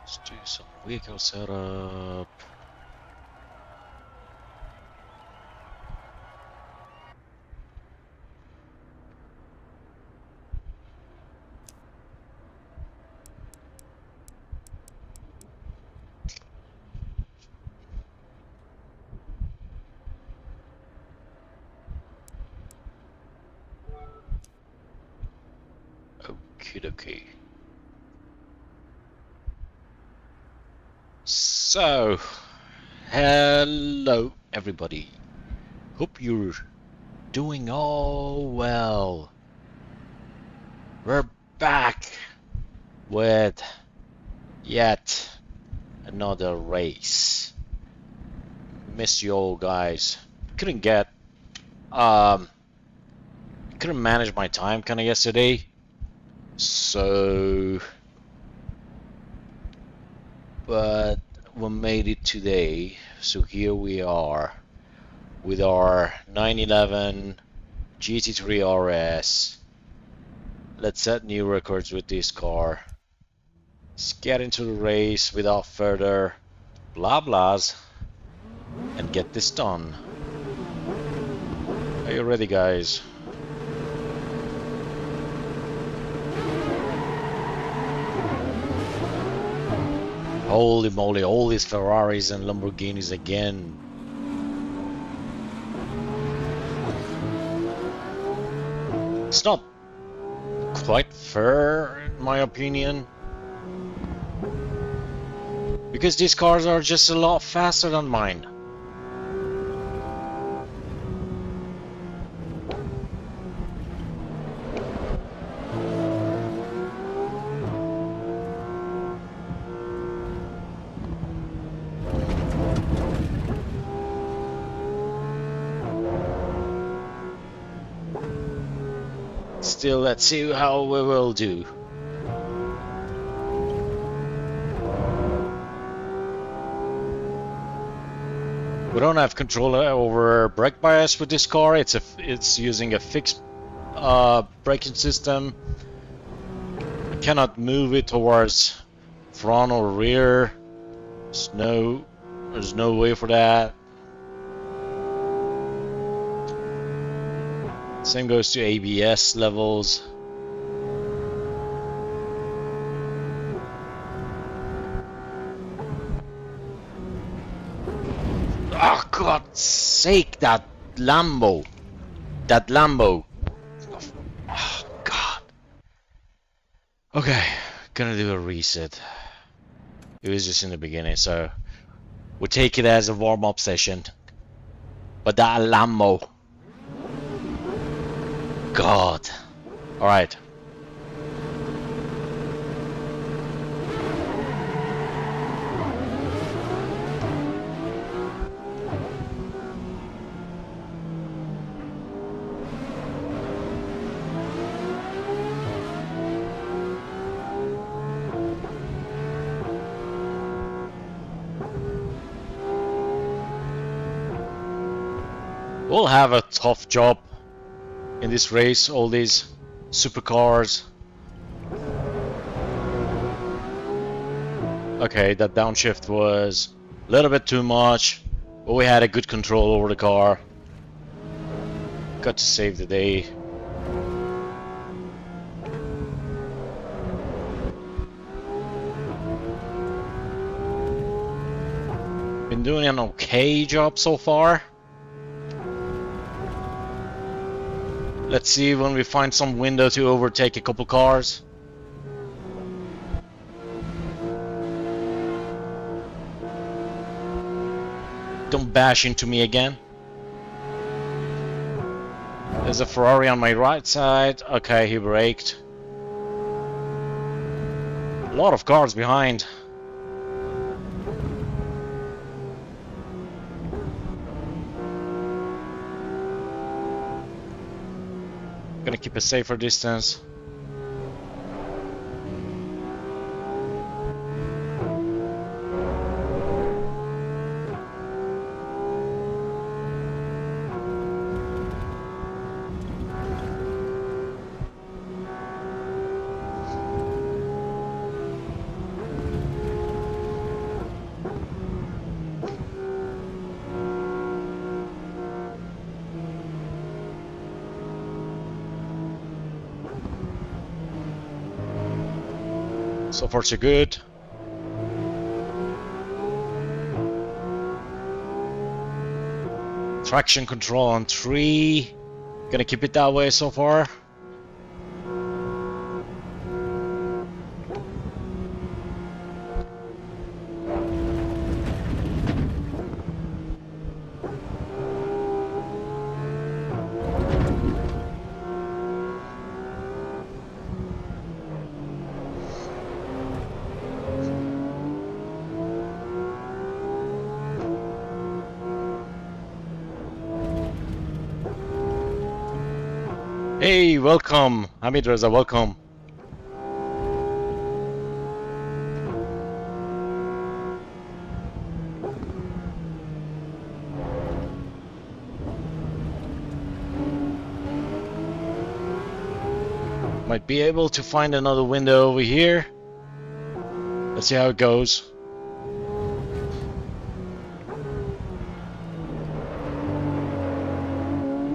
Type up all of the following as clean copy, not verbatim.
Let's do some vehicle setup. Okie dokie. So, hello everybody. Hope you're doing all well. We're back with yet another race. Miss you all guys. Couldn't get couldn't manage my time kinda yesterday. So but we made it today. So here we are with our 911 GT3 RS. Let's set new records with this car. Let's get into the race without further blah blahs and get this done. Are you ready, guys? Holy moly, all these Ferraris and Lamborghinis again. It's not quite fair, in my opinion, because these cars are just a lot faster than mine. Still, let's see how we will do. We don't have control over brake bias with this car. It's using a fixed braking system. I cannot move it towards front or rear. There's no way for that. Same goes to ABS levels. Oh, God's sake, that Lambo. That Lambo. Oh, God. Okay, gonna do a reset. It was just in the beginning, so we'll take it as a warm-up session. But that Lambo. God. Alright. We'll have a tough job in this race, all these supercars. Okay, that downshift was a little bit too much, but we had a good control over the car. Got to save the day. Been doing an okay job so far. Let's see when we find some window to overtake a couple cars. Don't bash into me again. There's a Ferrari on my right side. Okay, he braked. A lot of cars behind. Gonna keep a safer distance. So far so good. Traction control on 3. Gonna keep it that way so far. Hey, welcome. Hamid Reza, welcome. Might be able to find another window over here. Let's see how it goes.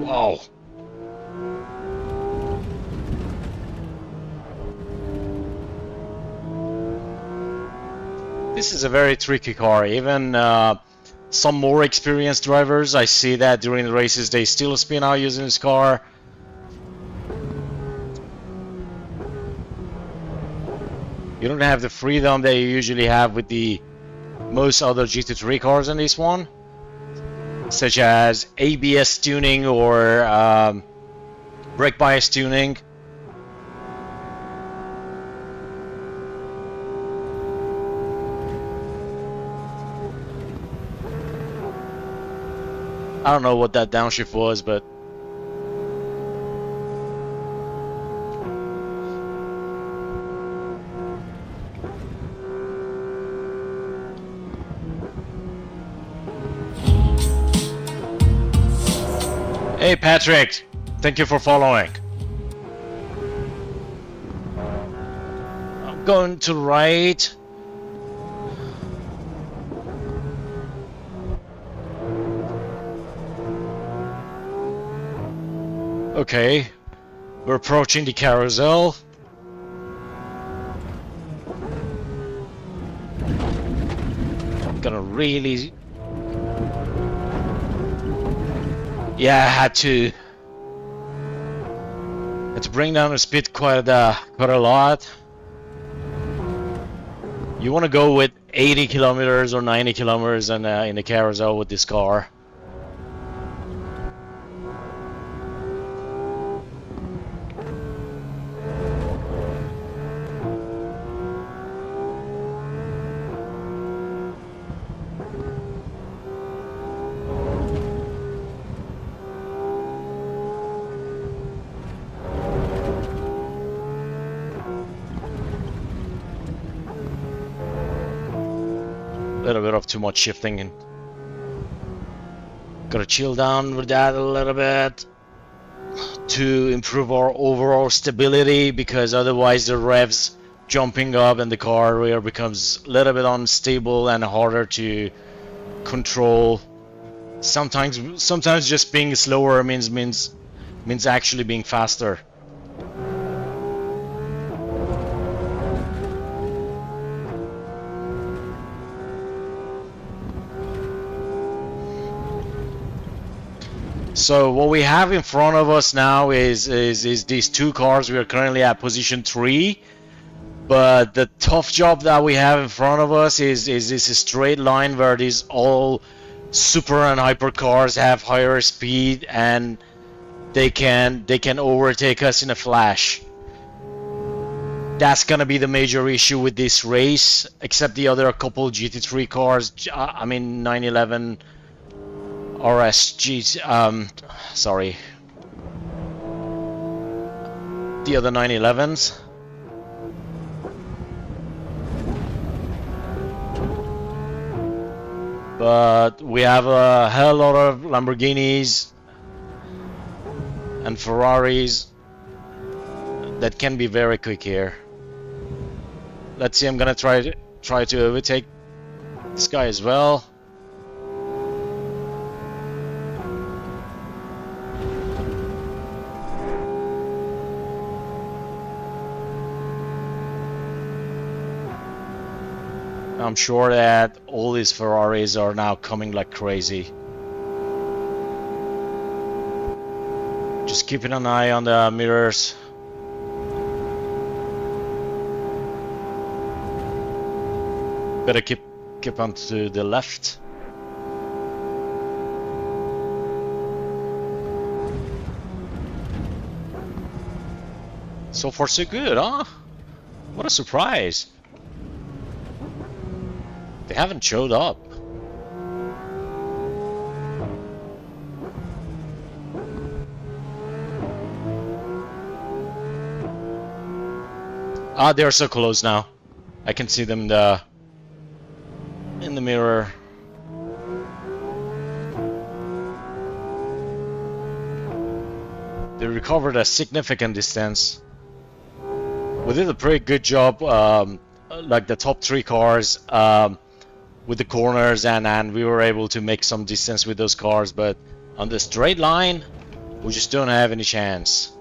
Wow. This is a very tricky car. Even some more experienced drivers, I see that during the races they still spin out using this car. You don't have the freedom that you usually have with the most other GT3 cars in this one, such as ABS tuning or brake bias tuning. I don't know what that downshift was, but hey Patrick, thank you for following. I'm going to the right. Okay, we're approaching the carousel. I'm gonna really... Yeah, I had to bring down the speed quite a lot. You want to go with 80 kilometers or 90 kilometers in the carousel with this car. A little bit of too much shifting and gotta chill down with that a little bit to improve our overall stability, because otherwise the revs jumping up and the car rear becomes a little bit unstable and harder to control. Sometimes just being slower means actually being faster. So what we have in front of us now is these two cars. We are currently at position 3, but the tough job that we have in front of us is this straight line where these all super and hyper cars have higher speed and they can overtake us in a flash. That's gonna be the major issue with this race, except the other couple GT3 cars. I mean 911 RSGs, sorry, the other 911s. But we have a hell lot of Lamborghinis and Ferraris that can be very quick here. Let's see, I'm gonna try to overtake this guy as well. I'm sure that all these Ferraris are now coming like crazy. Just keeping an eye on the mirrors. Better keep on to the left. So far so good, huh? What a surprise. They haven't showed up. Ah, they're so close now. I can see them in the mirror. They recovered a significant distance. We did a pretty good job, like the top 3 cars, with the corners, and we were able to make some distance with those cars, but on the straight line, we just don't have any chance.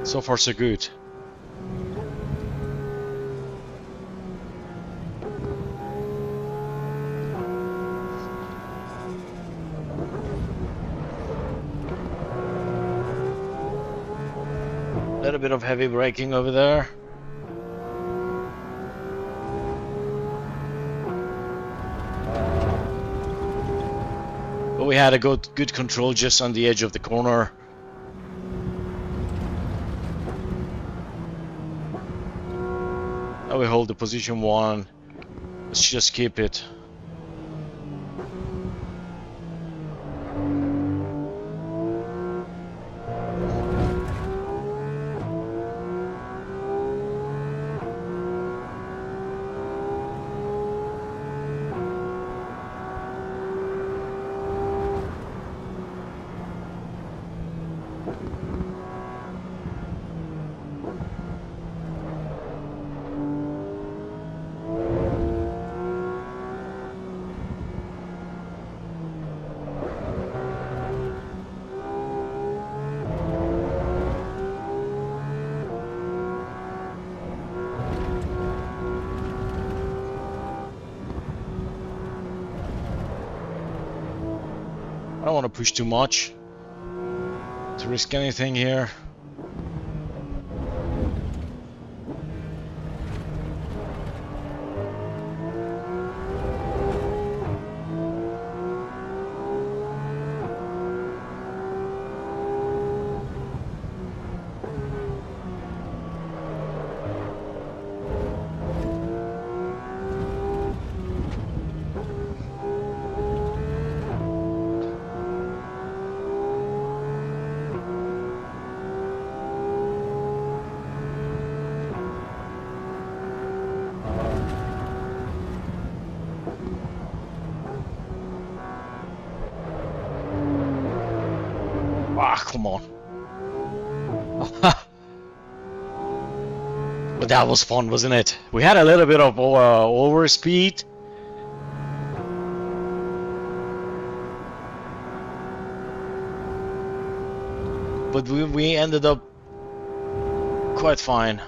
So far so good. A little bit of heavy braking over there. But we had a good control just on the edge of the corner. Now we hold the position 1. Let's just keep it. I don't want to push too much to risk anything here. Ah, come on. But that was fun, wasn't it? We had a little bit of overspeed. But we ended up quite fine.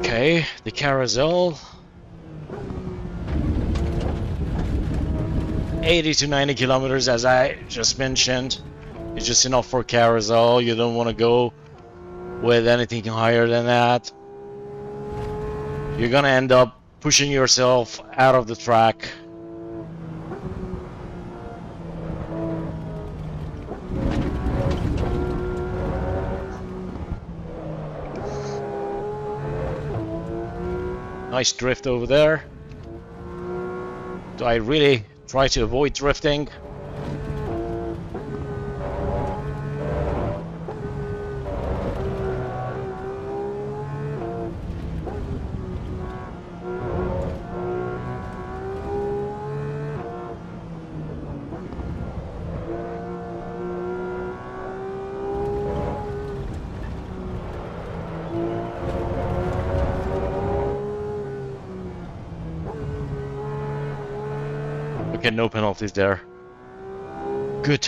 Okay, the carousel. 80 to 90 kilometers, as I just mentioned, is just enough for carousel. You don't want to go with anything higher than that. You're gonna end up pushing yourself out of the track. Nice drift over there. Do I really try to avoid drifting? Okay, no penalties there. Good.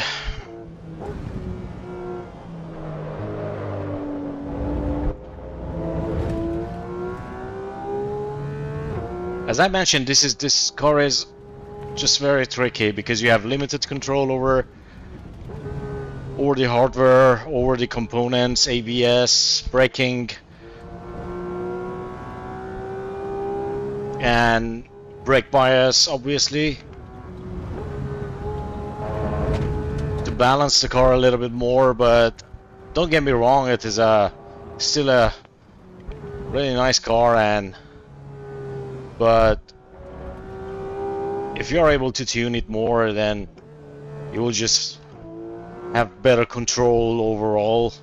As I mentioned, this car is just very tricky because you have limited control over the hardware, over the components, ABS, braking, and brake bias, obviously. Balance the car a little bit more, but don't get me wrong, it is still a really nice car, but if you're able to tune it more, then you will just have better control overall.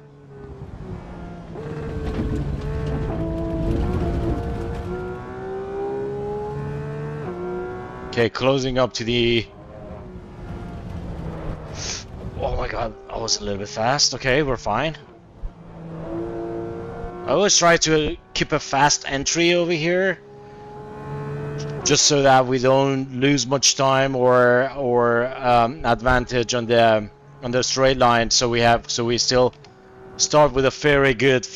Okay, closing up to the... Oh my god, I was a little bit fast. Okay, we're fine. I always try to keep a fast entry over here, just so that we don't lose much time or advantage on the straight line. So we still start with a fairly good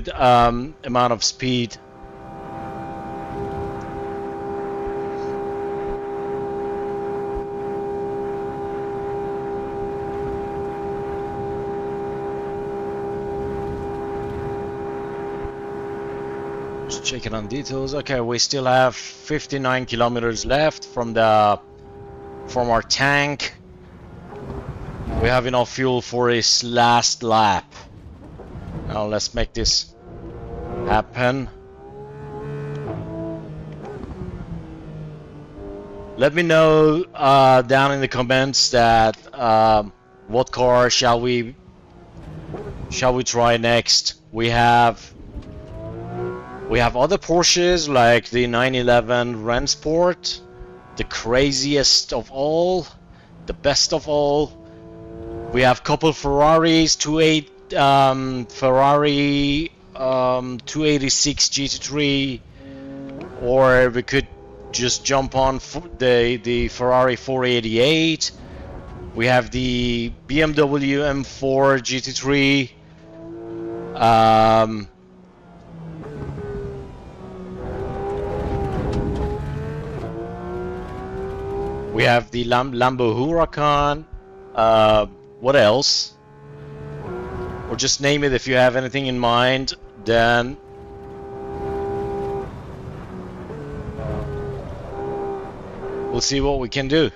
amount of speed. Checking on details. Okay, we still have 59 kilometers left from our tank. We have enough fuel for his last lap. Now let's make this happen. Let me know down in the comments that what car shall we try next. We have other Porsches like the 911 Rennsport, the craziest of all, the best of all. We have couple Ferraris, Ferrari 286 GT3, or we could just jump on the Ferrari 488. We have the BMW M4 GT3. We have the Lambo Huracan. What else? Or just name it if you have anything in mind. Then we'll see what we can do.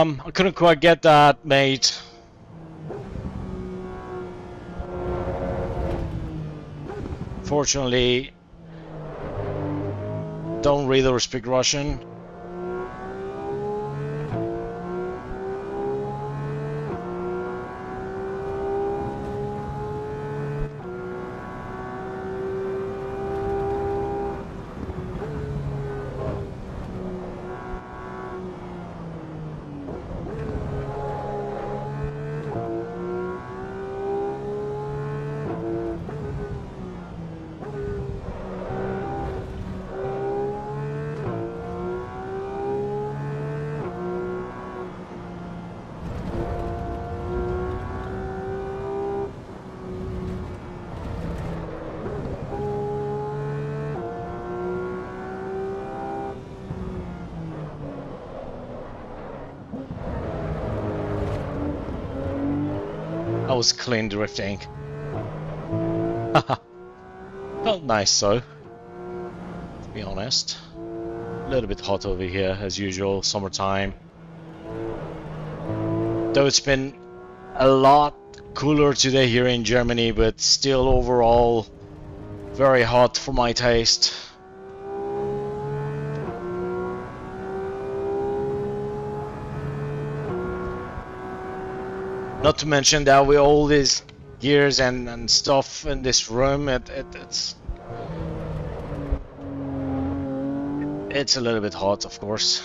I couldn't quite get that, mate. Fortunately, don't read or speak Russian. was clean drifting. Felt nice though, to be honest. A little bit hot over here as usual, summertime. Though it's been a lot cooler today here in Germany, but still overall very hot for my taste. Not to mention that with all these gears and stuff in this room, it's a little bit hot, of course.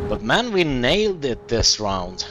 But man, we nailed it this round.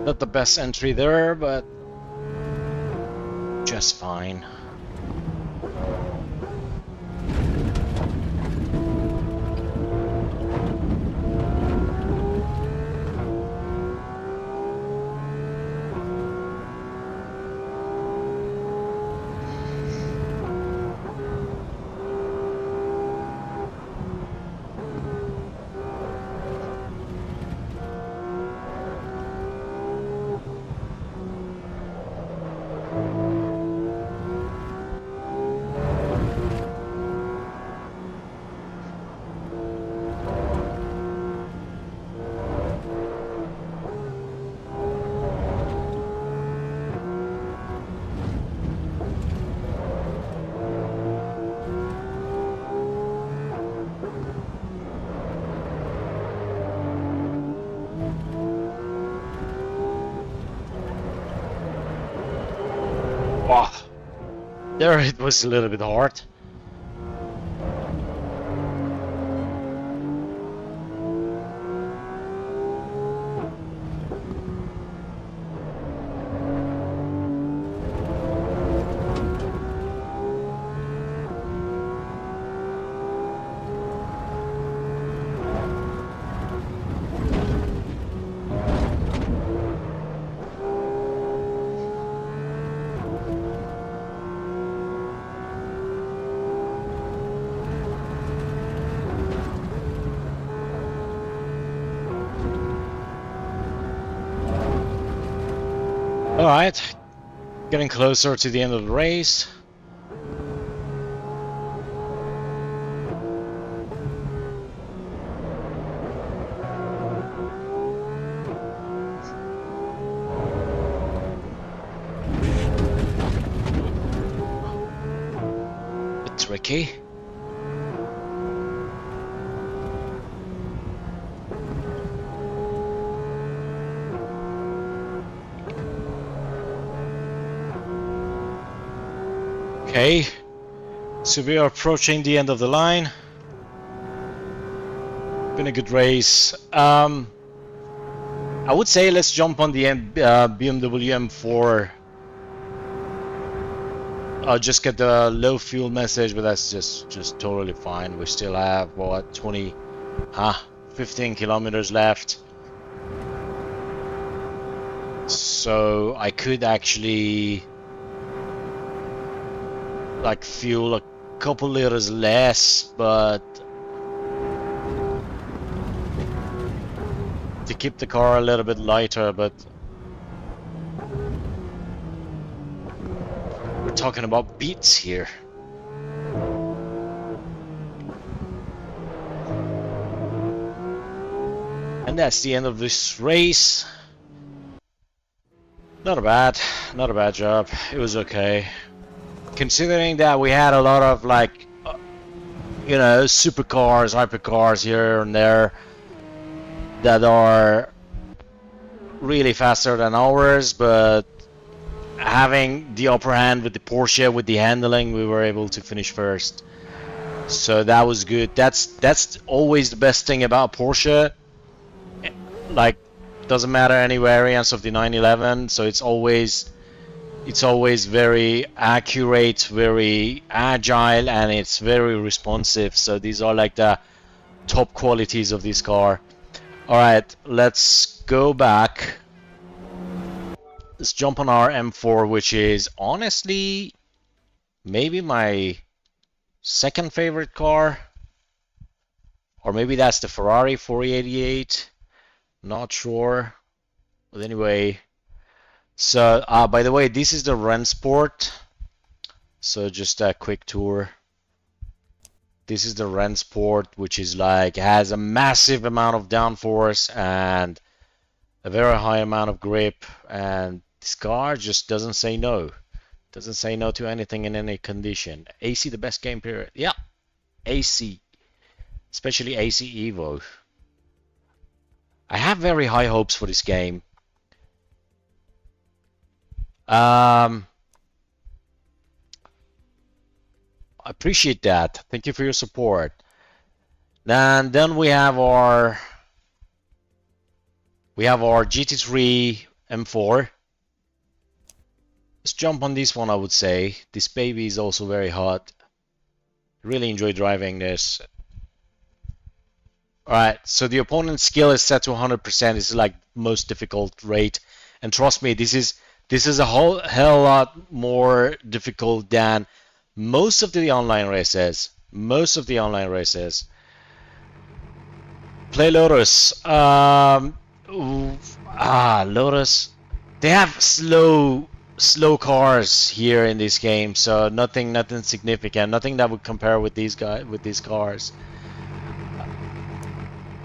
Not the best entry there, but just fine. Wow. There it was a little bit hard. Alright, getting closer to the end of the race. Bit tricky. Okay, so we are approaching the end of the line. Been a good race. I would say let's jump on the BMW M4. I'll just get the low fuel message, but that's just totally fine. We still have what 15 kilometers left. So I could actually like fuel a couple liters less, but to keep the car a little bit lighter. But we're talking about beats here. And that's the end of this race. Not a bad job. It was okay. Considering that we had a lot of like, you know, supercars, hypercars here and there that are really faster than ours, but having the upper hand with the Porsche, with the handling, we were able to finish first. So that was good. That's always the best thing about Porsche. Like, doesn't matter any variants of the 911, so it's always very accurate, very agile, and it's very responsive. So these are like the top qualities of this car. All right, let's go back. Let's jump on our M4, which is honestly maybe my second favorite car, or maybe that's the Ferrari 488. Not sure, but anyway. So, by the way, this is the Rennsport. So just a quick tour. This is the Rennsport, which is like, has a massive amount of downforce and a very high amount of grip, and this car just doesn't say no. Doesn't say no to anything in any condition. AC the best game period. Yeah, AC. Especially AC EVO. I have very high hopes for this game. I appreciate that. Thank you for your support. And then we have our GT3 M4. Let's jump on this one, I would say. This baby is also very hot. Really enjoy driving this. Alright, so the opponent's skill is set to 100%. This is like most difficult rate. And trust me, this is a hell lot more difficult than most of the online races. Play Lotus. Lotus. They have slow cars here in this game, so nothing significant, nothing that would compare with these cars.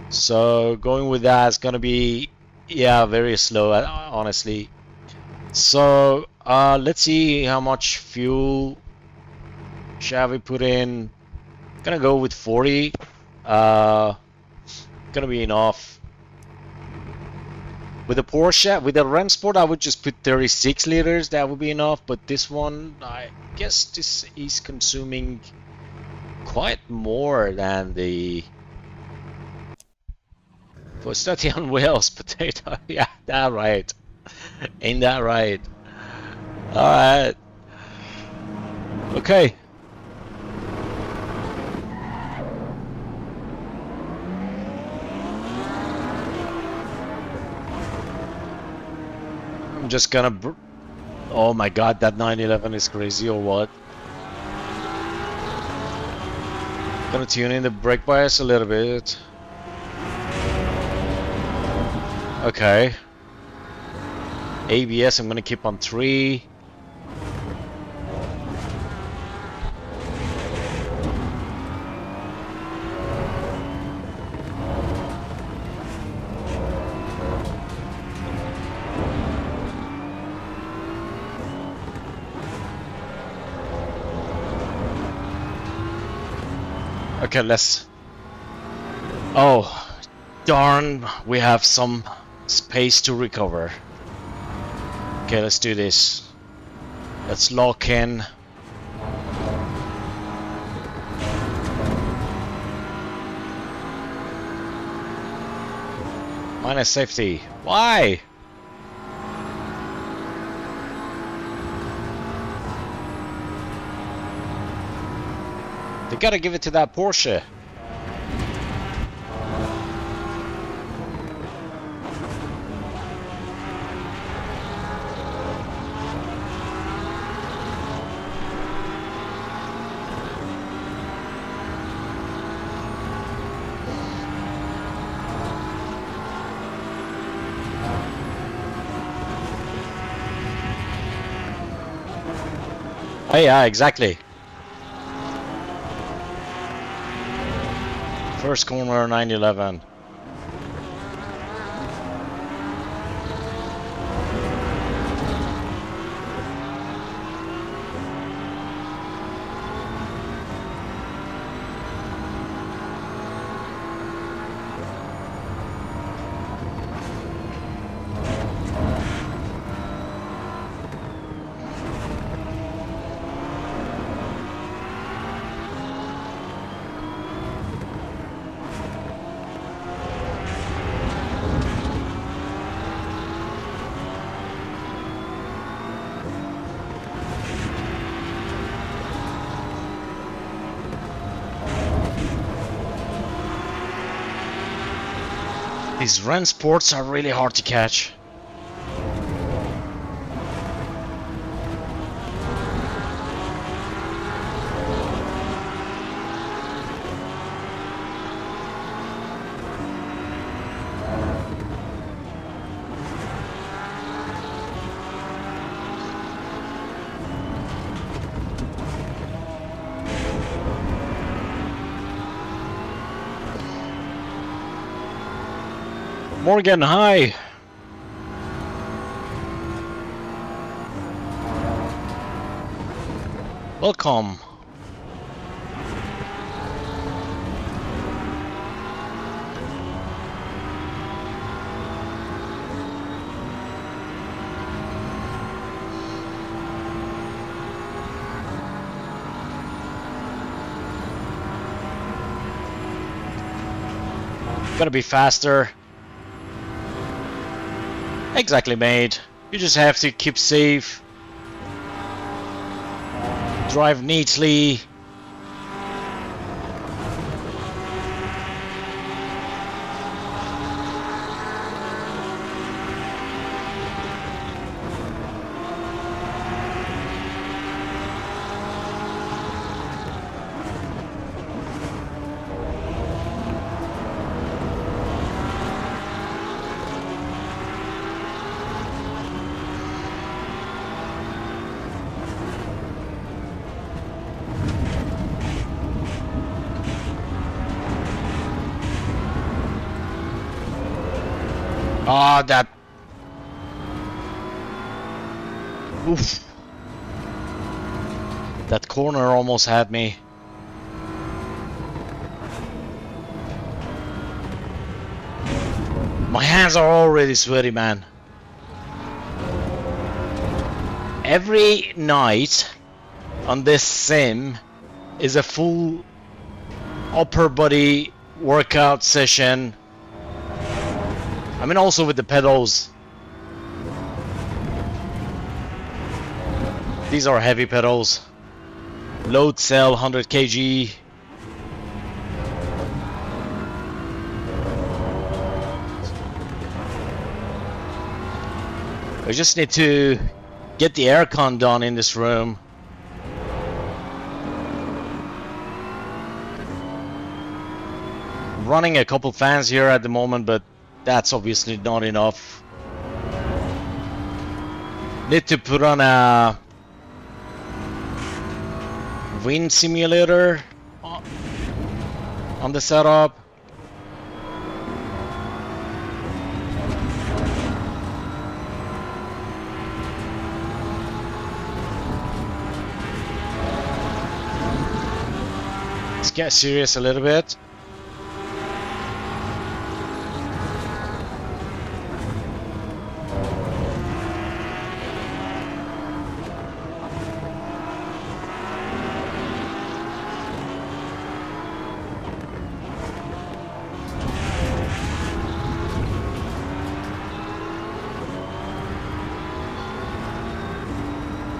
So going with that is gonna be, yeah, very slow, honestly. So let's see how much fuel shall we put in. Gonna go with 40. Gonna be enough. With the Porsche, with the Rennsport, I would just put 36 liters. That would be enough. But this one, I guess this is consuming quite more than the Postati on wheels potato. Yeah, that right. Ain't that right? All right. Okay. I'm just gonna. Oh my God, that 911 is crazy, or what? Gonna tune in the brake bias a little bit. Okay. ABS, I'm gonna keep on 3. Okay, let's. Oh, darn, we have some space to recover. Okay, let's do this. Let's lock in. Minus safety. Why? They gotta give it to that Porsche. Oh yeah, exactly. First corner, 911. These run sports are really hard to catch. Morgan, hi! Welcome! Gotta be faster. Exactly, mate. You just have to keep safe. Drive neatly. Ah, that. Oof. That corner almost had me. My hands are already sweaty, man. Every night on this sim is a full upper body workout session. I mean, also with the pedals. These are heavy pedals. Load cell 100 kg. I just need to get the aircon done in this room. Running a couple fans here at the moment, but that's obviously not enough. Need to put on a wind simulator on the setup. Let's get serious a little bit.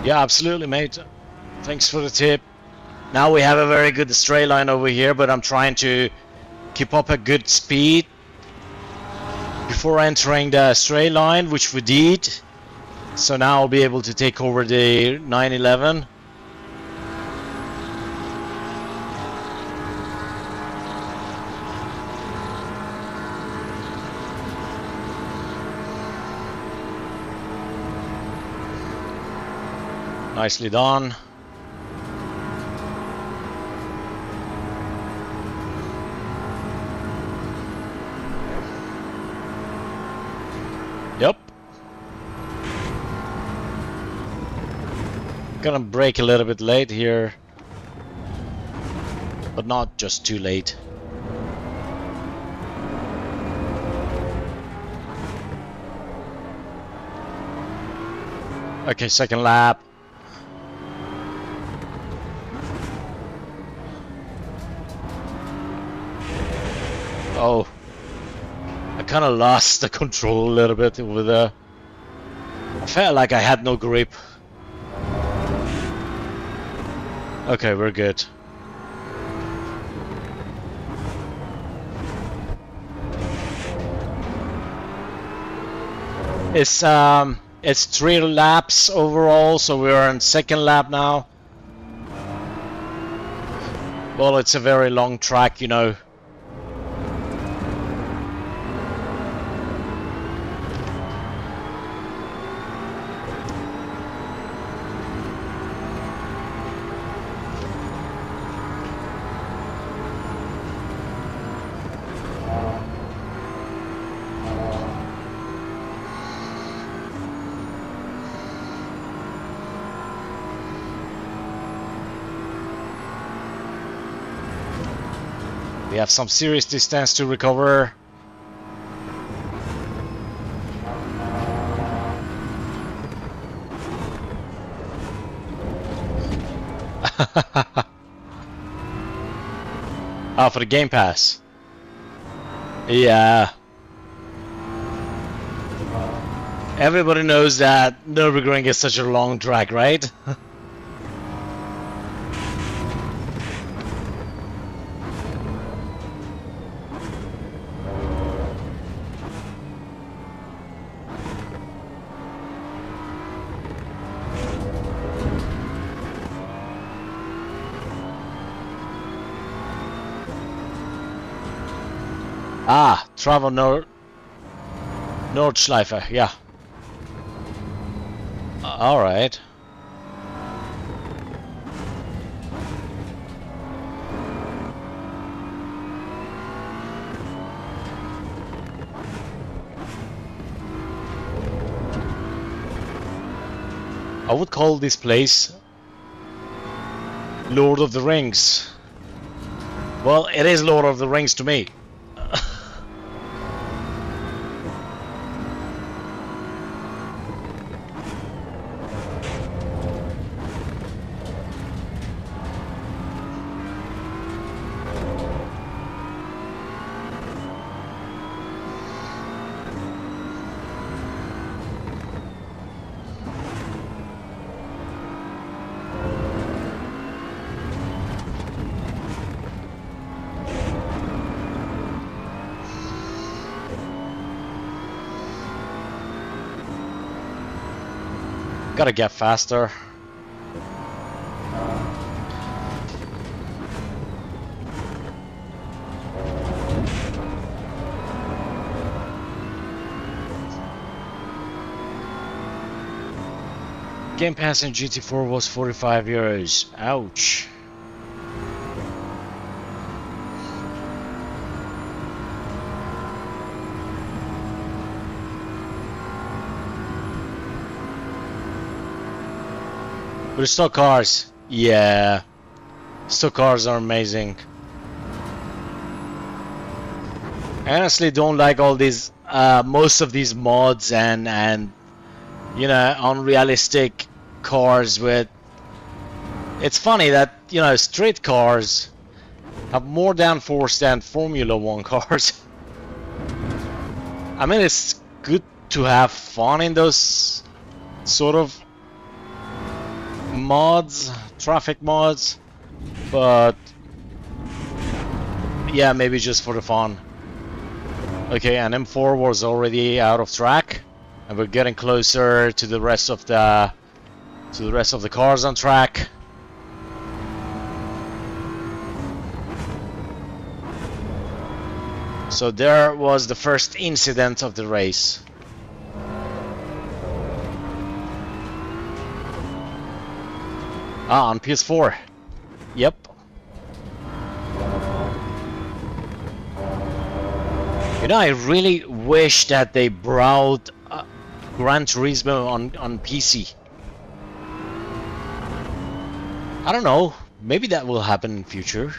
Yeah, absolutely, mate. Thanks for the tip. Now we have a very good straight line over here, but I'm trying to keep up a good speed before entering the straight line, which we did. So now I'll be able to take over the 911. Nicely done. Yep. Gonna brake a little bit late here, but not just too late. Okay, second lap. Oh, I kind of lost the control a little bit over there. I felt like I had no grip. Okay, we're good. It's 3 laps overall, so we're on second lap now. Well, it's a very long track, you know. We have some serious distance to recover. Ah, for the Game Pass. Yeah. Everybody knows that Nürburgring is such a long track, right? Ah, travel Nordschleife, yeah. All right. I would call this place Lord of the Rings. Well, it is Lord of the Rings to me. Gotta get faster. Game Pass in GT4 was 45 euros. Ouch. But the stock cars, yeah, stock cars are amazing. I honestly don't like all these, most of these mods and you know, unrealistic cars with. It's funny that, you know, street cars have more downforce than Formula 1 cars. I mean, it's good to have fun in those sort of mods, traffic mods, but yeah, maybe just for the fun. Okay, and M4 was already out of track, and we're getting closer to the rest of the cars on track. So there was the first incident of the race. Ah, on PS4. Yep. You know, I really wish that they brought Gran Turismo on PC. I don't know. Maybe that will happen in future.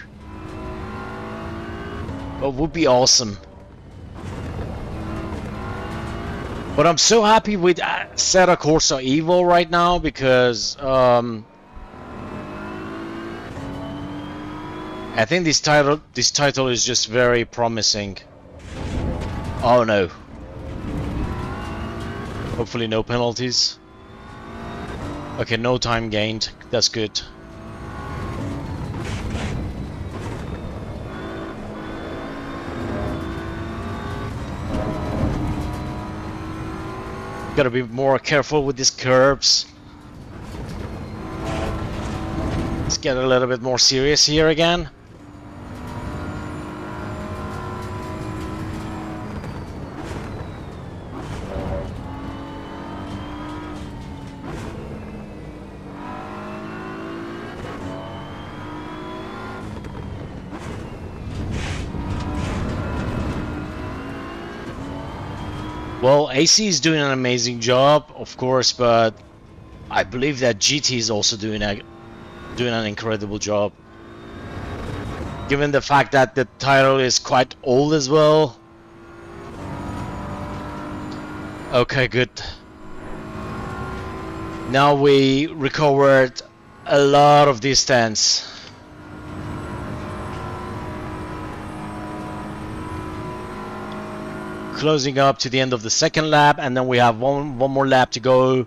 But would be awesome. But I'm so happy with Assetto Corsa EVO right now because I think this title is just very promising. Oh no. Hopefully no penalties. Okay, no time gained. That's good. Gotta be more careful with these curbs. Let's get a little bit more serious here again. Well, AC is doing an amazing job, of course, but I believe that GT is also doing an incredible job. Given the fact that the title is quite old as well. Okay, good. Now we recovered a lot of distance. Closing up to the end of the second lap, and then we have one more lap to go.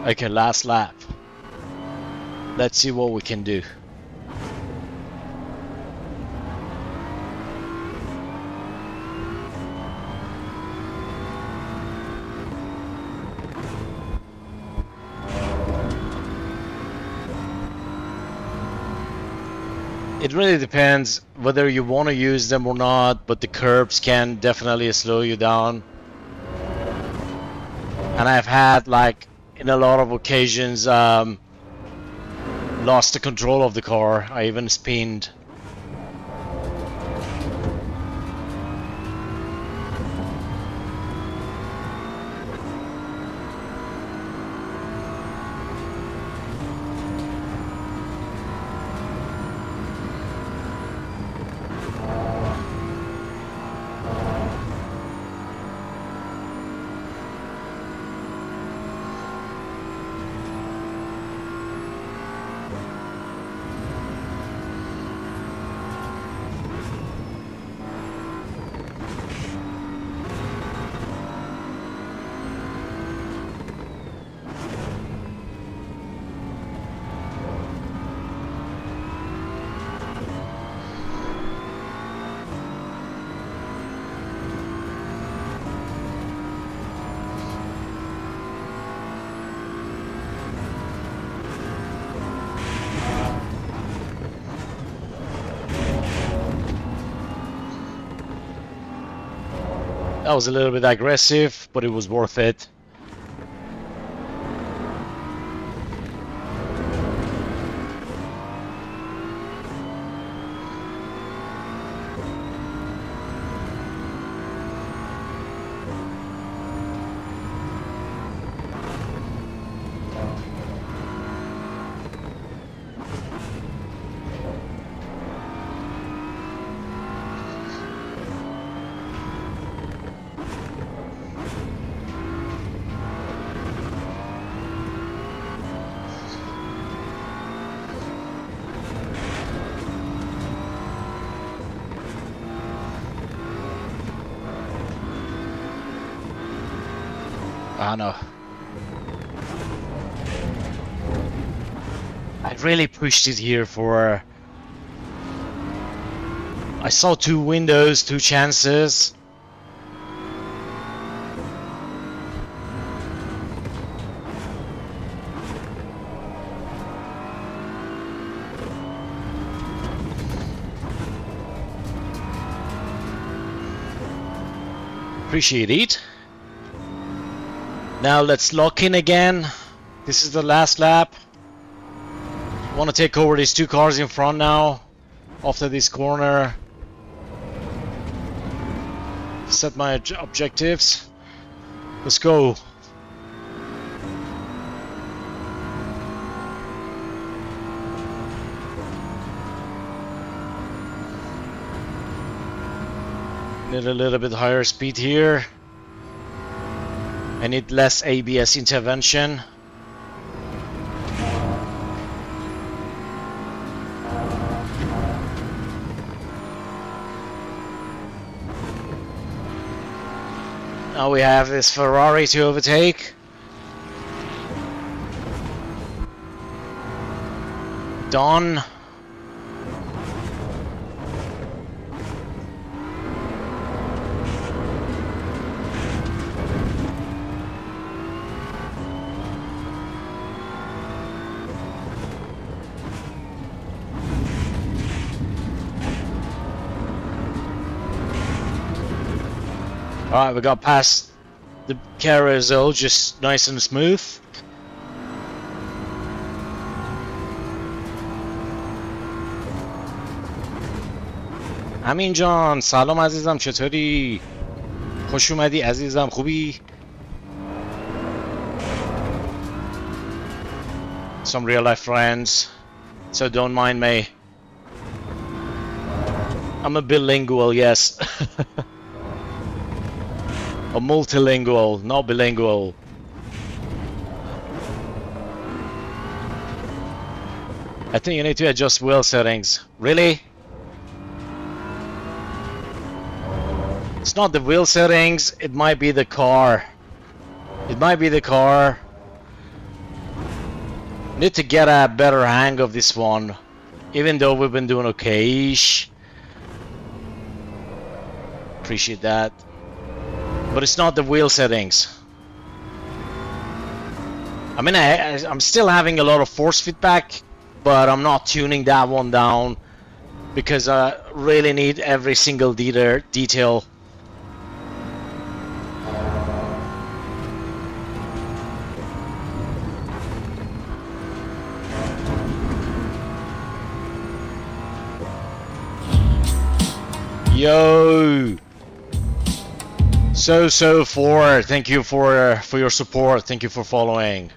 Okay, last lap. Let's see what we can do. It really depends whether you want to use them or not, but the curbs can definitely slow you down. And I've had, like, in a lot of occasions, lost the control of the car. I even spinned. That was a little bit aggressive, but it was worth it. I know. I really pushed it here for... I saw 2 windows, 2 chances. Appreciate it. Now let's lock in again. This is the last lap. I want to take over these 2 cars in front now. After this corner. Set my objectives. Let's go. Need a little bit higher speed here. I need less ABS intervention. Now we have this Ferrari to overtake. Done. Alright, we got past the carousel, just nice and smooth. امین جان سلام عزیزم، چطوری؟ خوش اومدی عزیزم، خوبی؟ Some real life friends, so don't mind me. I'm a bilingual, yes. A multilingual, not bilingual. I think you need to adjust wheel settings. Really? It's not the wheel settings, it might be the car. It might be the car. Need to get a better hang of this one. Even though we've been doing okay-ish. Appreciate that. But it's not the wheel settings. I mean, I'm still having a lot of force feedback, but I'm not tuning that one down because I really need every single detail. Yo! So4, thank you for your support. Thank you for following.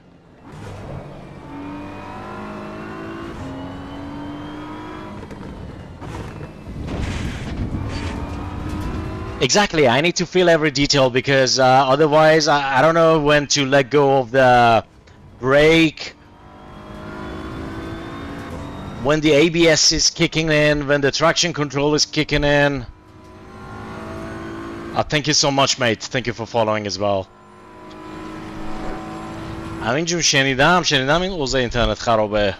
Exactly, I need to feel every detail because otherwise I don't know when to let go of the brake, when the ABS is kicking in, when the traction control is kicking in. Thank you so much, mate. Thank you for following as well. همین جون شنیدم این اوضاع اینترنت خرابه.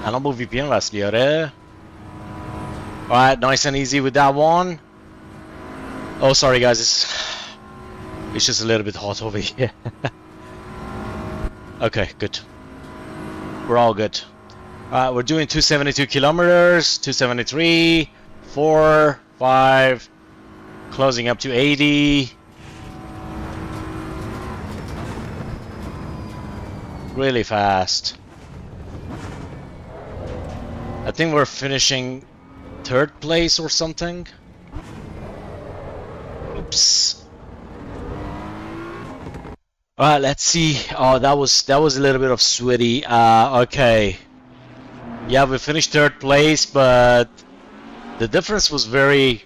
الان با VPN وصلی آره. Alright, nice and easy with that one. Oh, sorry guys, it's just a little bit hot over here. Okay, good. We're all good. Alright, we're doing 272 kilometers, 273, 4, 5. Closing up to 80. Really fast. I think we're finishing 3rd place or something. Oops. Alright, let's see. Oh, that was a little bit of sweaty. Okay. Yeah, we finished 3rd place, but the difference was very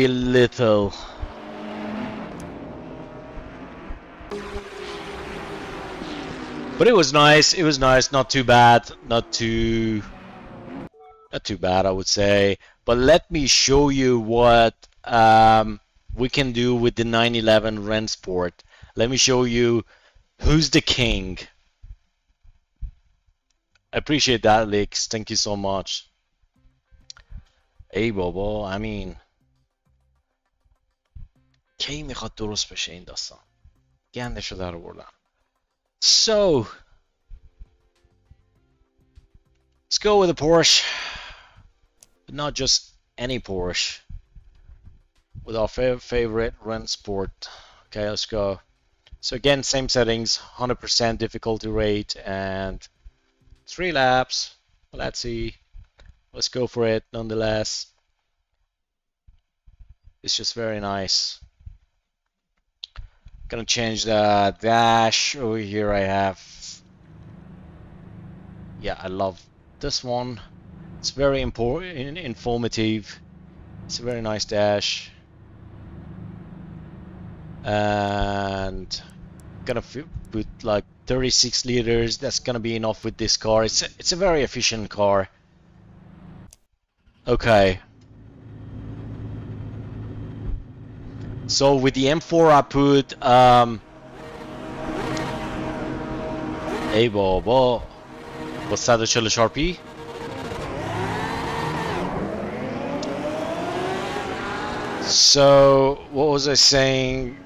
little. But it was nice, not too bad, not too bad I would say. But let me show you what we can do with the 911 Rennsport. Let me show you who's the king. I appreciate that, Lex, thank you so much. ای بابا امین کی میخواد درست بشه این داستان گندشو در آوردم. So let's go with a Porsche, but not just any Porsche, with our favorite Rennsport. Okay, let's go. So again, same settings, 100% difficulty rate and 3 laps. Let's see. Let's go for it nonetheless. It's just very nice. Gonna change the dash. Over here I have, yeah, I love this one. It's very important, informative. It's a very nice dash. And gonna put like 36 liters. That's gonna be enough with this car. It's a very efficient car. Okay. So with the M4 I put ای بابا با 144 پی. So what was I saying?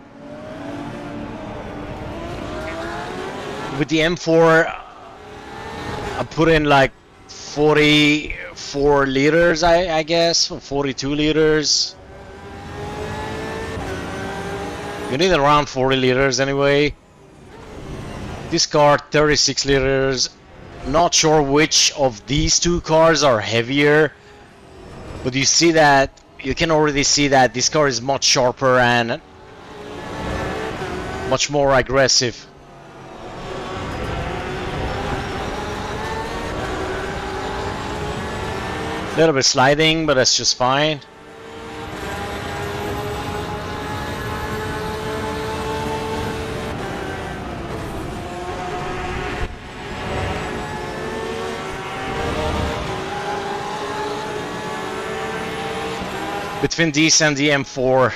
With the M4 I put in like 44 liters, I guess, 42 liters. You need around 40 liters anyway. This car 36 liters. Not sure which of these two cars are heavier, but you see that, you can already see that this car is much sharper and much more aggressive. A little bit sliding, but that's just fine. Between these and the M4,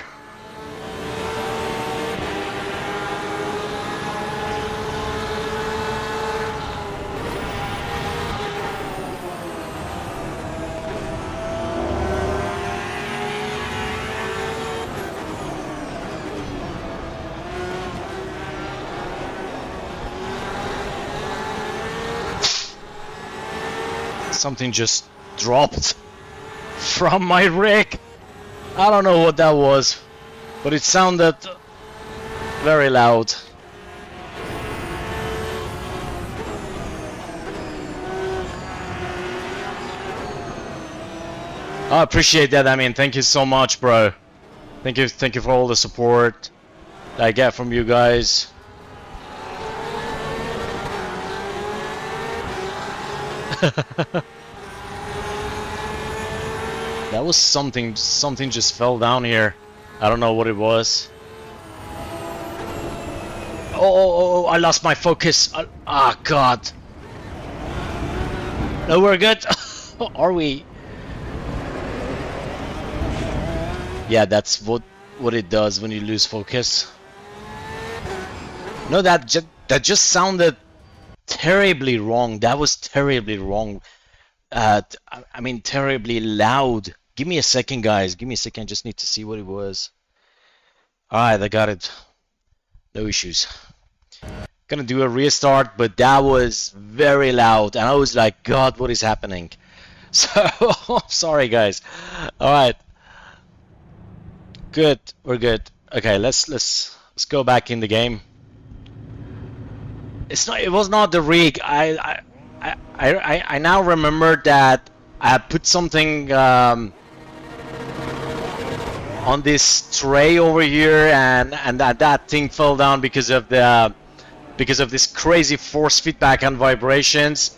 something just dropped from my rig. I don't know what that was, but it sounded very loud. I appreciate that. I mean, thank you so much, bro. Thank you for all the support that I get from you guys. That was something just fell down here. I don't know what it was. Oh, I lost my focus. Ah, God. No, we're good. Are we? Yeah, that's what it does when you lose focus. No, that just sounded terribly wrong. That was terribly wrong. I mean, terribly loud. Give me a second, guys. Give me a second. Just need to see what it was. Alright, I got it. No issues. Gonna do a restart, but that was very loud. And I was like, God, what is happening? So, sorry, guys. Alright. Good. We're good. Okay, let's go back in the game. It was not the rig. I now remember that I put something on this tray over here, and that thing fell down because of this crazy force feedback and vibrations.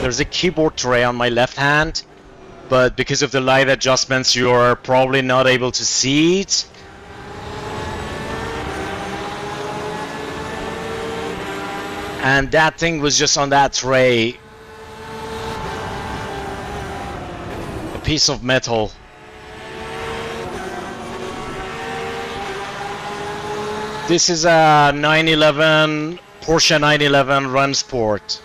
There's a keyboard tray on my left hand, but because of the light adjustments you're probably not able to see it. And that thing was just on that tray. A piece of metal. This is a 911 Porsche 911 Run Sport.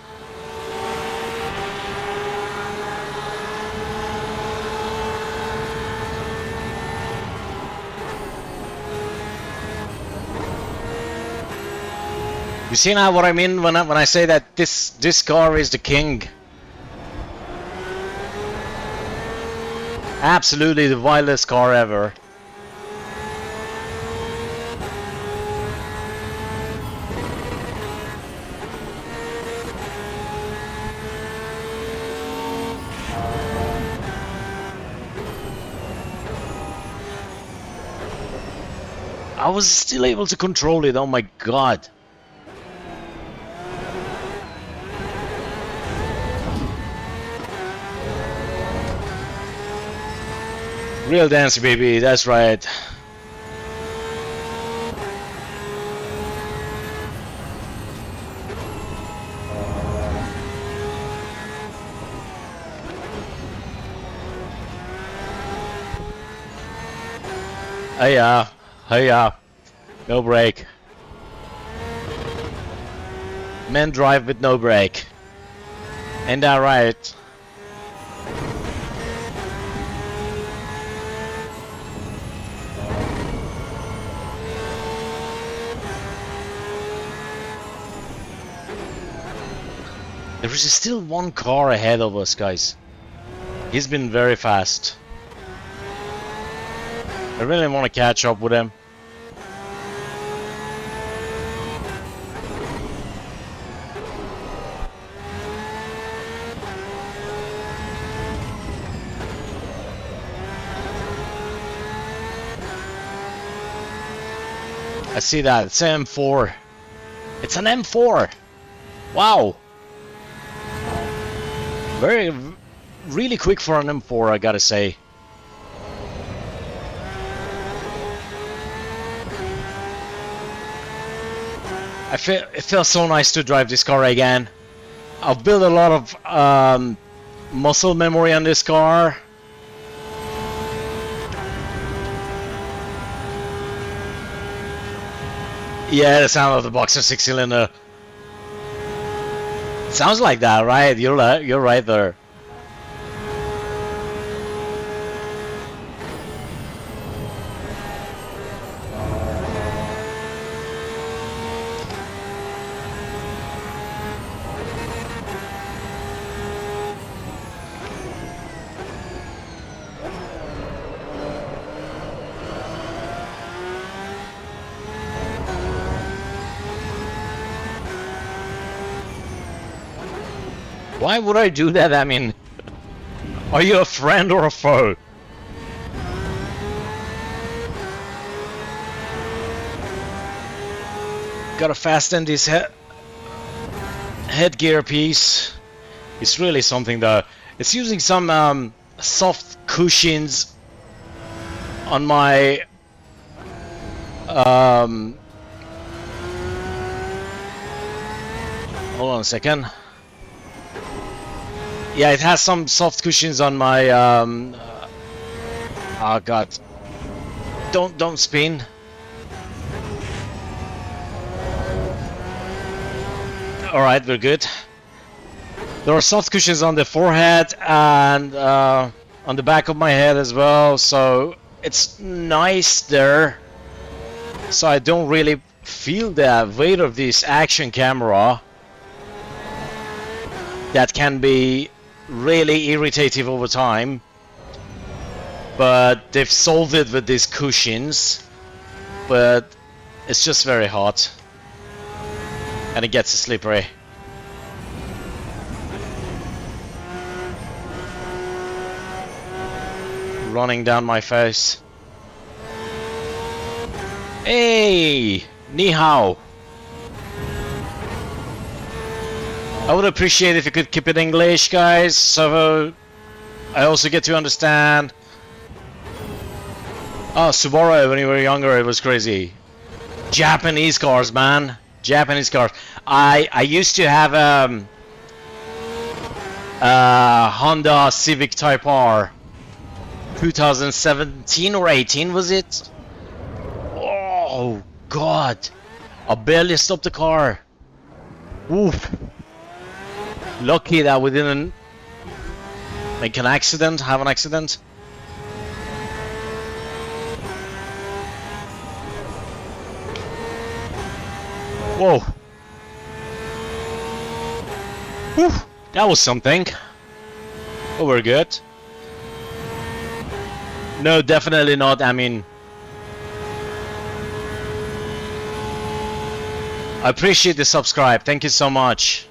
You see now what I mean when I say that this car is the king. Absolutely the wildest car ever. I was still able to control it, oh my god. Real dance, baby, that's right. Hiya, hiya, no brake. Men drive with no brake. Ain't that right? There is still one car ahead of us, guys. He's been very fast. I really want to catch up with him. I see that. It's an M4. It's an M4. Wow. Really quick for an M4, I gotta say. It feels so nice to drive this car again. I've built a lot of muscle memory on this car. Yeah, the sound of the boxer 6-cylinder. Sounds like that, right? You're right there. Why would I do that? I mean, are you a friend or a foe? Gotta fasten this headgear piece. It's really something though. It's using some soft cushions on my hold on a second. Yeah, it has some soft cushions on my oh god. Don't spin. Alright, we're good. There are soft cushions on the forehead and on the back of my head as well, so it's nice there. So I don't really feel the weight of this action camera. That can be really irritative over time, but they've solved it with these cushions, but it's just very hot and it gets slippery. Running down my face. Hey, ni hao. I would appreciate if you could keep it English, guys, so I also get to understand. Oh, Subaru, when you were younger, it was crazy. Japanese cars, man. Japanese cars. I used to have Honda Civic Type R. 2017 or 18, was it? Oh, God. I barely stopped the car. Oof. Lucky that we didn't make an accident, have an accident. Whoa. Whew, that was something. Oh, we're good. No, definitely not. I mean, I appreciate the subscribe. Thank you so much.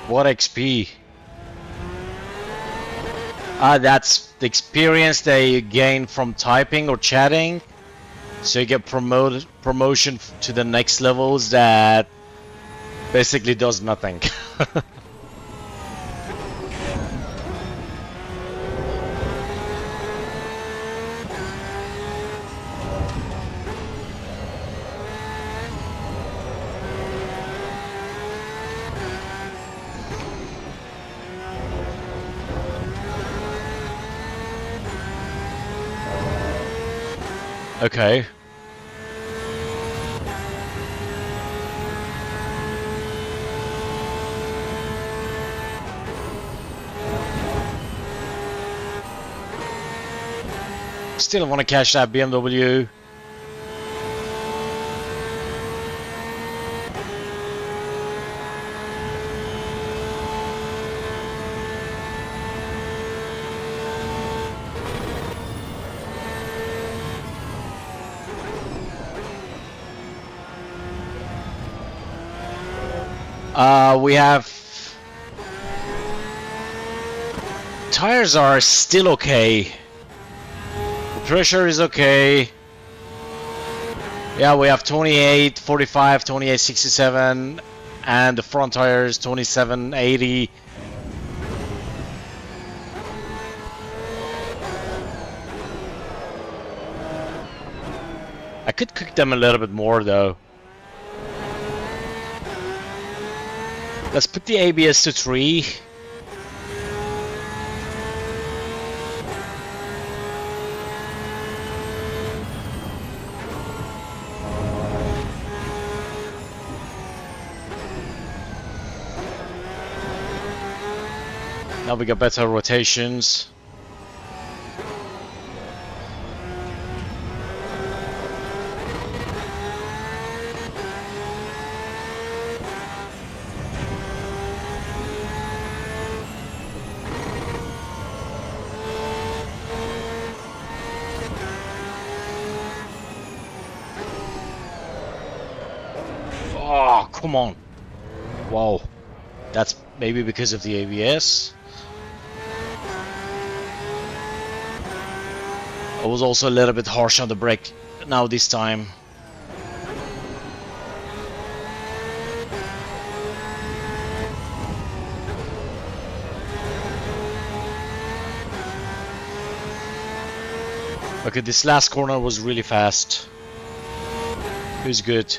What XP? That's the experience that you gain from typing or chatting. So you get promotion to the next levels that basically does nothing. Okay. Still want to catch that BMW. We have tires are still okay. The pressure is okay. Yeah, we have 28, 45, 28, 67, and the front tires 27, 80. I could cook them a little bit more though. Let's put the ABS to 3. Now we got better rotations. Oh, come on. Wow. That's maybe because of the ABS. I was also a little bit harsh on the brake now this time. Okay, this last corner was really fast. It was good.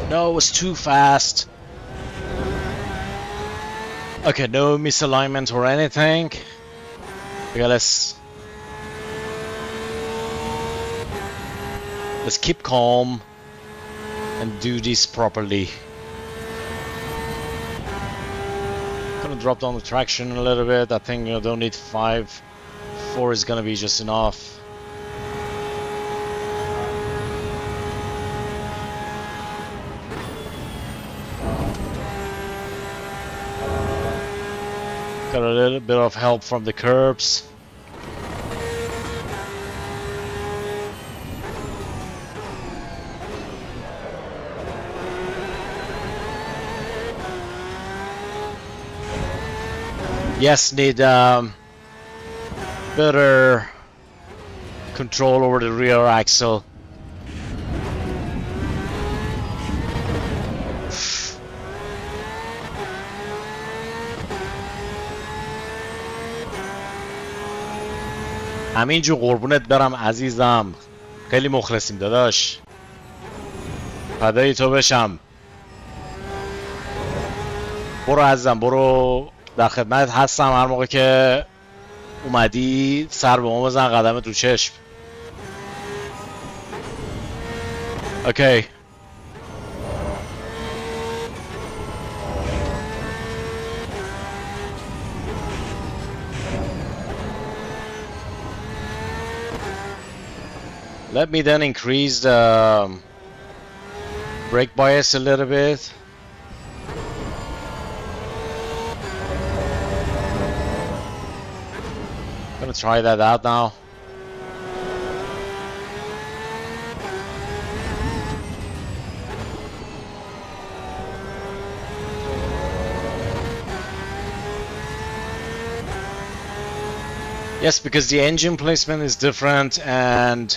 No, it was too fast. Okay, no misalignment or anything. Okay, let's keep calm and do this properly. Gonna drop down the traction a little bit. I think you don't need 5. 4 is gonna be just enough. Got a little bit of help from the curbs. Yes, need better control over the rear axle. همینجور قربونت برم عزیزم، خیلی مخلصیم داداش، فدای تو بشم. برو عزیزم، برو، در خدمت هستم. هر موقع که اومدی سر به ما بزن، قدمت رو چشم. اوکی. Let me then increase the brake bias a little bit. I'm gonna try that out now. Yes, because the engine placement is different and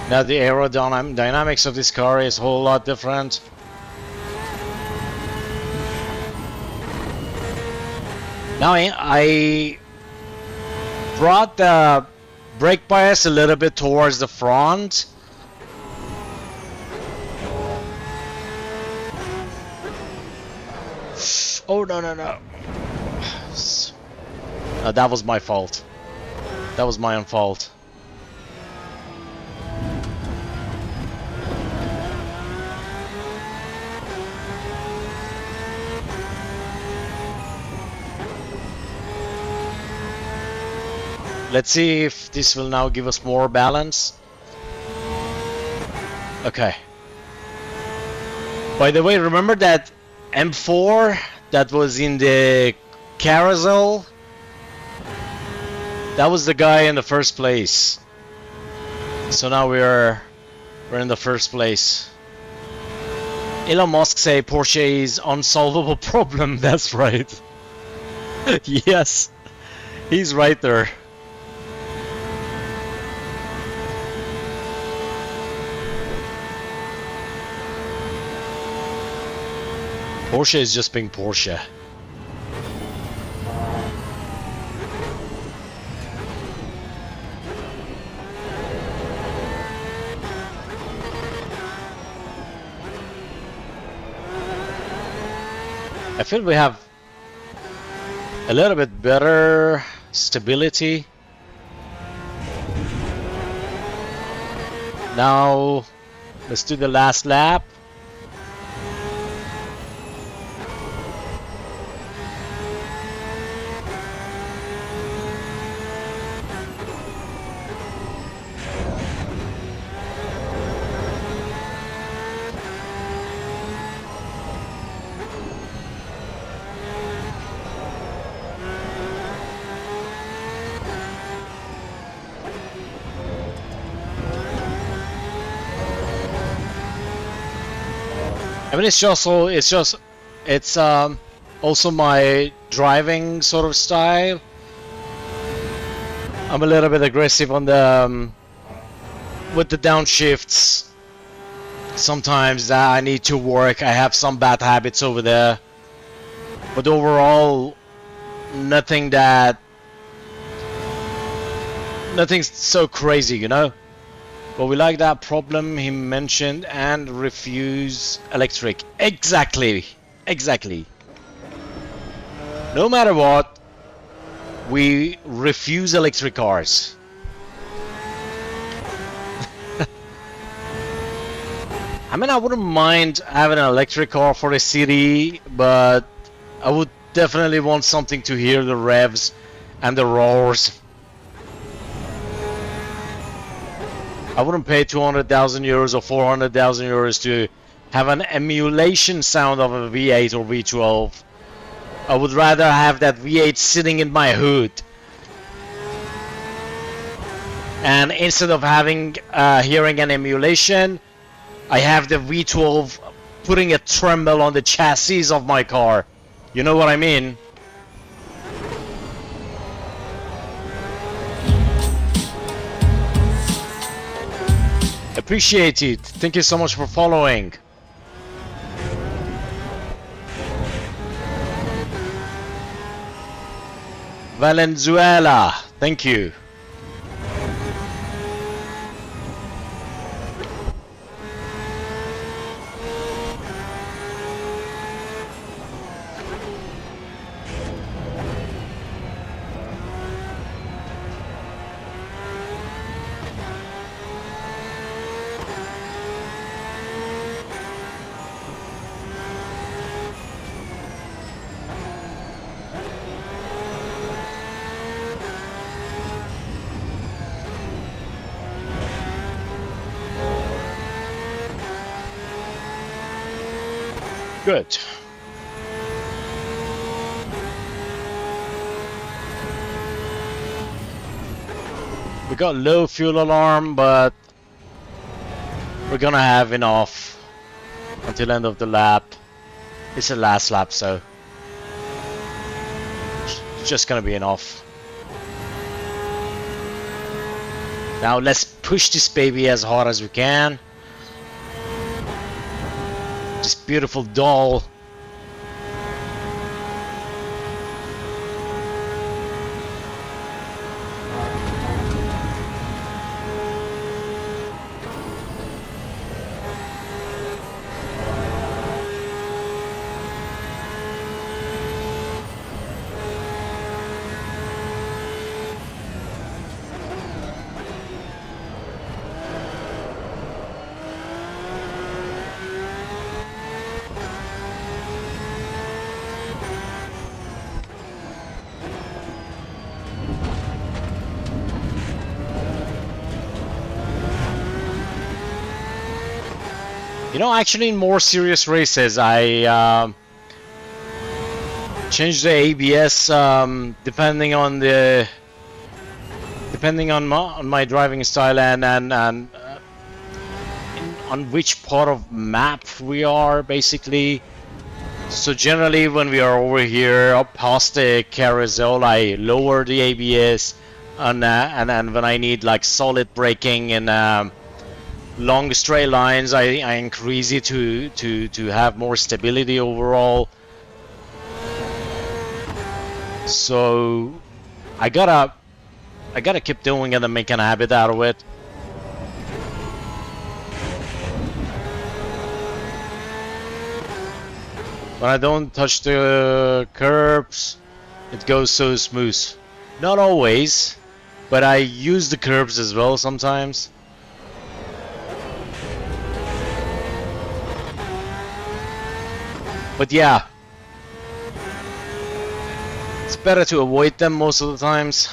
now the aerodynamics of this car is a whole lot different. Now I brought the brake bias a little bit towards the front. Oh, no. That was my fault. That was my own fault. Let's see if this will now give us more balance. Okay. By the way, remember that M4 that was in the carousel? That was the guy in the first place. So now we're in the first place. Elon Musk say Porsche is unsolvable problem. That's right. Yes, he's right there. Porsche is just being Porsche. I feel we have a little bit better stability. Now let's do the last lap. I mean, it's also my driving sort of style. I'm a little bit aggressive on the with the downshifts. Sometimes I need to work. I have some bad habits over there, but overall, nothing so crazy, you know. But we like that problem he mentioned and refuse electric. Exactly. No matter what, we refuse electric cars. I mean, I wouldn't mind having an electric car for the city, but I would definitely want something to hear the revs and the roars. I wouldn't pay 200,000 euros or 400,000 euros to have an emulation sound of a V8 or V12. I would rather have that V8 sitting in my hood. And instead of having hearing an emulation, I have the V12 putting a tremble on the chassis of my car. You know what I mean? Appreciate it. Thank you so much for following. Valenzuela, thank you. Good. We got low fuel alarm, but we're gonna have enough until end of the lap. It's the last lap, so it's just gonna be enough. Now let's push this baby as hard as we can. This beautiful doll. You know, actually, in more serious races, I change the ABS depending on my driving style and on which part of map we are, basically. So generally, when we are over here up past the carousel, I lower the ABS, and when I need like solid braking and long straight lines, I increase it to have more stability overall. So I gotta keep doing it and make a habit out of it. When I don't touch the curbs, it goes so smooth. Not always, but I use the curbs as well sometimes. But yeah, it's better to avoid them most of the times.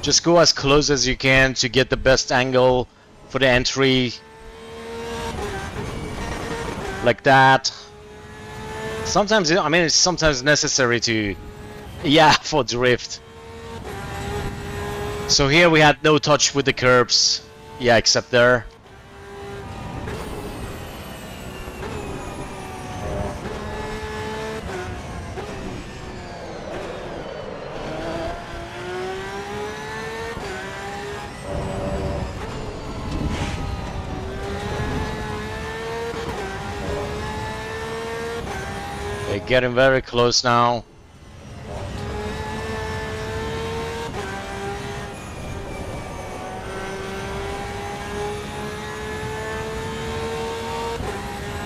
Just go as close as you can to get the best angle for the entry. Like that. Sometimes, I mean, it's sometimes necessary to, yeah, for drift. So here we had no touch with the curbs. Yeah, except there. Getting very close now.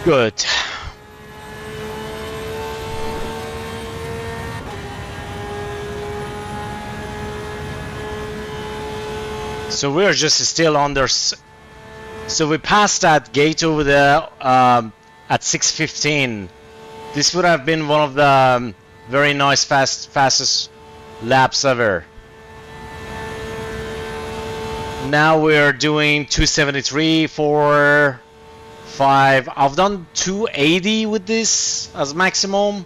Good. So we're just still under. So we passed that gate over there at 6:15. This would have been one of the very nice fastest laps ever. Now we're doing 273, 4, 5. I've done 280 with this as maximum.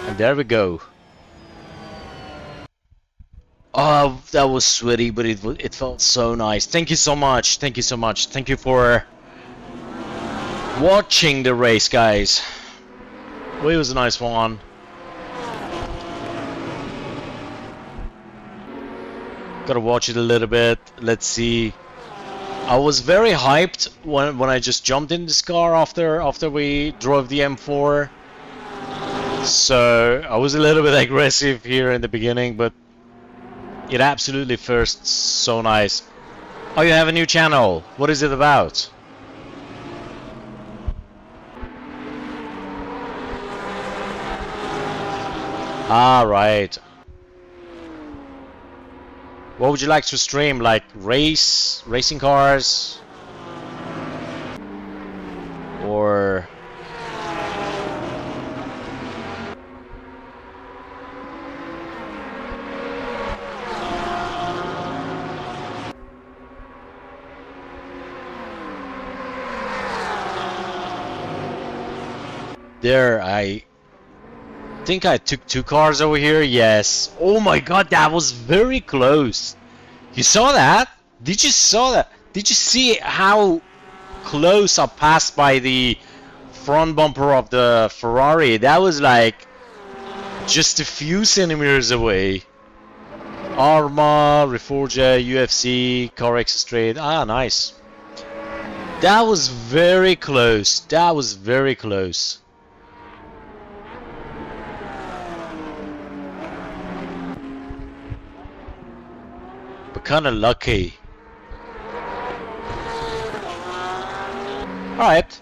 And there we go. Oh, that was sweaty, but it felt so nice. Thank you so much. Thank you so much. Thank you for watching the race, guys. Well, it was a nice one. Gotta watch it a little bit. Let's see. I was very hyped when I just jumped in this car after we drove the M4. So I was a little bit aggressive here in the beginning, but it absolutely first so nice. Oh, you have a new channel. What is it about? Ah, right. What would you like to stream? Like racing cars? Or there. I think I took 2 cars over here. Yes. Oh my god, that was very close. You saw that? Did you saw that? Did you see how close I passed by the front bumper of the Ferrari? That was like just a few centimeters away. Arma, Reforger, UFC, CarX Straight. Ah, nice. That was very close. That was very close. But kind of lucky. Alright.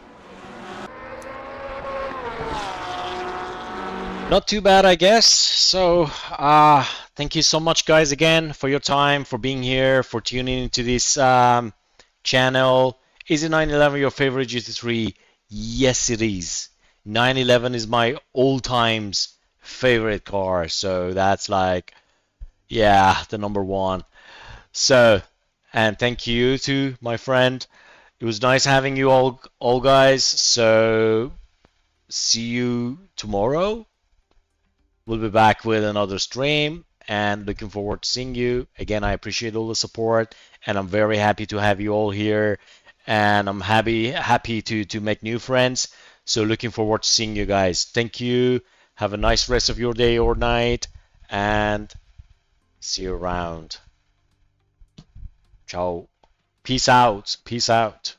Not too bad, I guess. So, thank you so much, guys, again, for your time, for being here, for tuning into this channel. Is the 911 your favorite GT3? Yes, it is. 911 is my all-times favorite car. So that's like, yeah, the #1. So, and thank you to my friend. It was nice having you all guys. So, see you tomorrow. We'll be back with another stream and looking forward to seeing you. Again, I appreciate all the support and I'm very happy to have you all here. And I'm happy to make new friends. So looking forward to seeing you guys. Thank you. Have a nice rest of your day or night and see you around. Ciao. Peace out. Peace out.